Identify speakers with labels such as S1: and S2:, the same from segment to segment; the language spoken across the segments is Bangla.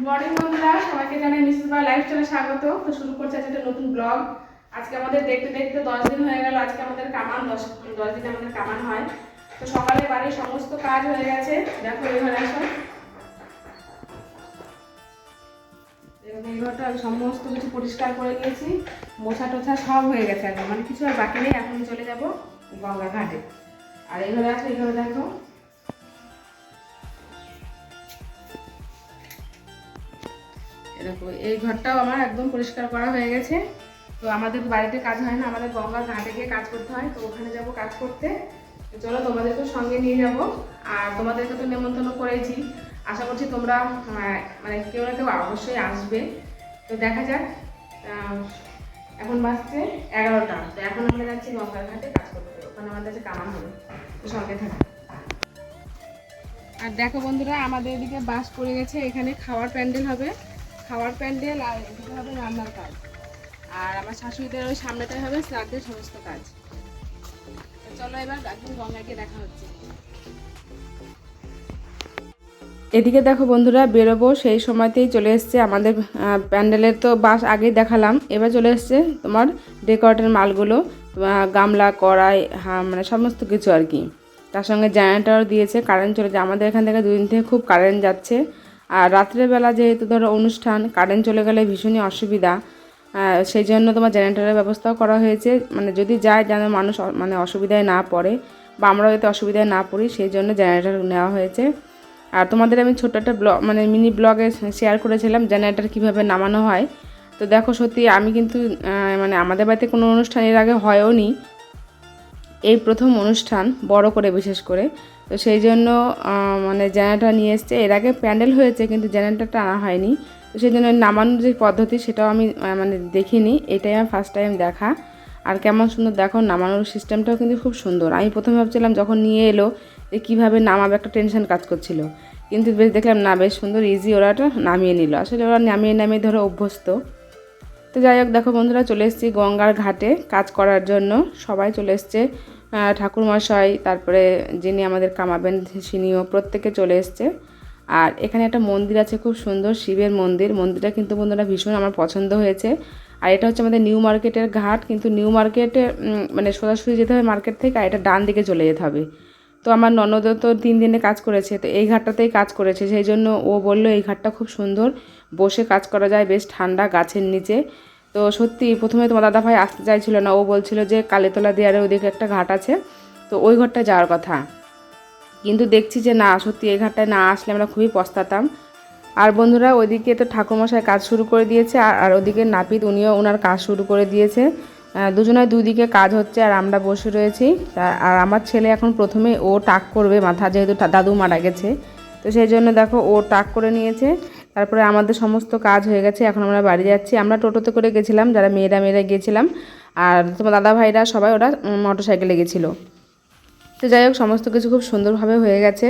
S1: মর্নিং বন্ধুরা, সবাইকে জানাই মিসেস বা লাইফস্টাইলে স্বাগত। তো শুরু করছি আজকে একটা নতুন ব্লগ। আজকে আমাদের দেখতে দেখতে 10 দিন হয়ে গেল। আজকে আমাদের কামান 10 দিনে আমাদের কামান হয়। তো সকালে বাড়ির সমস্ত কাজ হয়ে গেছে। দেখো এই ঘরে আসো, এই ঘরটা সমস্ত কিছু পরিষ্কার করে নিয়েছি, মোছা টোছা সব হয়ে গেছে একদম, মানে কিছু আর বাকি নেই। এখন চলে যাব গঙ্গা ঘাটে। আর এই ঘরে আসো, এই ঘরে দেখো এরকম, এই ঘরটাও আমার একদম পরিষ্কার করা হয়ে গেছে। তো আমাদের বাড়িতে কাজ হয় না, আমাদের গঙ্গার ঘাটে গিয়ে কাজ করতে হয়। তো ওখানে যাব কাজ করতে। চলো তোমাদেরকে সঙ্গে নিয়ে যাব। আর তোমাদেরকে তো নেমন্তন্ন করেছি, আশা করছি তোমরা মানে কেউ না কেউ অবশ্যই আসবে। তো দেখা যাক। এখন বাজছে 11টা। তো এখন আমরা যাচ্ছি গঙ্গার ঘাটে কাজ করতে, ওখানে আমাদের কাছে কামান হবে। তো সঙ্গে থাকা। আর দেখো বন্ধুরা, আমাদের এদিকে বাস পড়ে গেছে, এখানে খাওয়ার প্যান্ডেল হবে, খাওয়ার প্যান্ডেল। আর এদিকে হবে রান্নার কাজ। আর আমার শাশুড়িদের ওই সামনেটাই হবে শ্রাদ্ধের সমস্ত কাজ। তো চলো এবার একদম গঙ্গায় গিয়ে দেখা হচ্ছে। এদিকে দেখো বন্ধুরা, বেরোবো সেই সময়তেই চলে এসছে আমাদের প্যান্ডেলের তো বাস আগেই দেখালাম। এবার চলে এসছে তোমার ডেকোরেটের মালগুলো, গামলা, কড়াই, মানে সমস্ত কিছু আর কি। তার সঙ্গে জেনারেটরও দিয়েছে, কারেন্ট চলে যায়। আমাদের এখান থেকে 2 দিন থেকে খুব কারেন্ট যাচ্ছে। আর রাত্রেবেলা যেহেতু ধরো অনুষ্ঠান, কারেন্ট চলে গেলে ভীষণই অসুবিধা। সেই জন্য তোমার জেনারেটরের ব্যবস্থাও করা হয়েছে, মানে যদি যায় যেন মানুষ মানে অসুবিধায় না পড়ে, বা আমরাও যাতে অসুবিধায় না পড়ি, সেই জন্য জেনারেটর নেওয়া হয়েছে। আর তোমাদের আমি ছোট্ট একটা ব্লগ মানে মিনি ব্লগে শেয়ার করেছিলাম জেনারেটর কীভাবে নামানো হয়। তো দেখো সত্যি আমি কিন্তু মানে আমাদের বাড়িতে কোনো অনুষ্ঠান এর আগে হয়ও নি, এই প্রথম অনুষ্ঠান বড় করে, বিশেষ করে। তো সেই জন্য মানে জেনারেটর নিয়ে এসছে। এর আগে প্যান্ডেল হয়েছে কিন্তু জেনারেটরটা আনা হয়নি। তো সেই জন্য নামানোর যে পদ্ধতি সেটাও আমি মানে দেখিনি, এটাই আমার ফার্স্ট টাইম দেখা। আর কেমন সুন্দর দেখো, নামানোর সিস্টেমটাও কিন্তু খুব সুন্দর। আমি প্রথমে ভাবছিলাম যখন নিয়ে এলো যে কীভাবে নামাবে, একটা টেনশন কাজ করছিল, কিন্তু বেশ দেখলাম না, বেশ সুন্দর ইজি ওরা এটা নামিয়ে নিল। আসলে ওরা নামিয়ে ধরো অভ্যস্ত। তো যাই হোক, দেখো বন্ধুরা, চলে এসেছি গঙ্গার ঘাটে কাজ করার জন্য। সবাই চলে এসছে, ঠাকুরমশাই, তারপরে যিনি আমাদের কামাবেন সিনিও, প্রত্যেকে চলে এসছে। আর এখানে একটা মন্দির আছে খুব সুন্দর, শিবের মন্দির। মন্দিরটা কিন্তু বন্ধুরা ভীষণ আমার পছন্দ হয়েছে। আর এটা হচ্ছে আমাদের নিউ মার্কেটের ঘাট, কিন্তু নিউ মার্কেটে মানে সোজাসুজি যেতে হবে মার্কেট থেকে, আর এটা ডান দিকে চলে যেতে হবে। তো আমার ননদও তো 3 দিনে কাজ করেছে, তো এই ঘাটটাতেই কাজ করেছে, সেই জন্য ও বললো এই ঘাটটা খুব সুন্দর, বসে কাজ করা যায়, বেশ ঠান্ডা গাছের নিচে। তো সত্যি প্রথমে তোমার দাদাভাই আসতে চাইছিল না, ও বলছিল যে কালীতলা দেয়ারে ওদিকে একটা ঘাট আছে, তো ওই ঘাটটা যাওয়ার কথা। কিন্তু দেখছি যে না, সত্যি এই ঘাটটায় না আসলে আমরা খুবই পস্তাতাম। আর বন্ধুরা, ওইদিকে তো ঠাকুরমশাই কাজ শুরু করে দিয়েছে, আর ওদিকে নাপিত, উনিও ওনার কাজ শুরু করে দিয়েছে। দুজনের দুদিকে কাজ হচ্ছে, আর আমরা বসে রয়েছি। আর আমার ছেলে এখন প্রথমে ও টাক করবে মাথা, যেহেতু দাদু মারা গেছে, তো সেই জন্য দেখো ও টাক করে নিয়েছে। তারপরে আমাদের সমস্ত কাজ হয়ে গেছে, এখন আমরা বাড়ি যাচ্ছি। আমরা টোটোতে করে গেছিলাম, যারা মেয়েরা গিয়েছিলাম, আর তোমার দাদা ভাইরা সবাই ওরা মোটর সাইকেলে গেছিলো। তো যাই হোক, সমস্ত কিছু খুব সুন্দরভাবে হয়ে গেছে,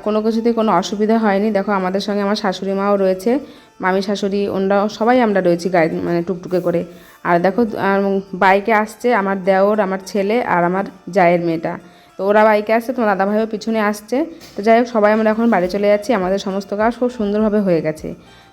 S1: কোনো কিছুতেই কোনো অসুবিধা হয়নি। দেখো আমাদের সঙ্গে আমার শাশুড়ি মাও রয়েছে, মামি শাশুড়ি, ওনারাও সবাই আমরা রয়েছি গাড়ি মানে টুকটুকে করে। আর দেখো বাইকে আসছে আমার দেওর, আমার ছেলে, আর আমার জায়ের মেয়েটা। তো ওরা বাইকে আসছে, তোমার দাদাভাইও পিছনে আসছে। তো যাই হোক, সবাই আমরা এখন বাড়ি চলে যাচ্ছি। আমাদের সমস্ত কাজ খুব সুন্দরভাবে হয়ে গেছে।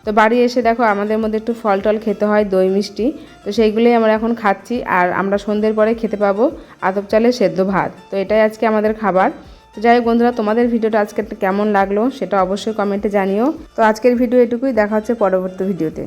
S1: তো বাড়ি এসে দেখো আমাদের মধ্যে একটু ফল টল খেতে হয়, দই মিষ্টি, তো সেইগুলোই আমরা এখন খাচ্ছি। আর আমরা সন্ধ্যের পরে খেতে পাবো আতপ চালের সেদ্ধ ভাত। তো এটাই আজকে আমাদের খাবার। তো যাই হোক বন্ধুরা, তোমাদের ভিডিওটা আজকে কেমন লাগলো সেটা অবশ্যই কমেন্টে জানিও। তো আজকের ভিডিও এটুকুই, দেখা হচ্ছে পরবর্তী ভিডিওতে।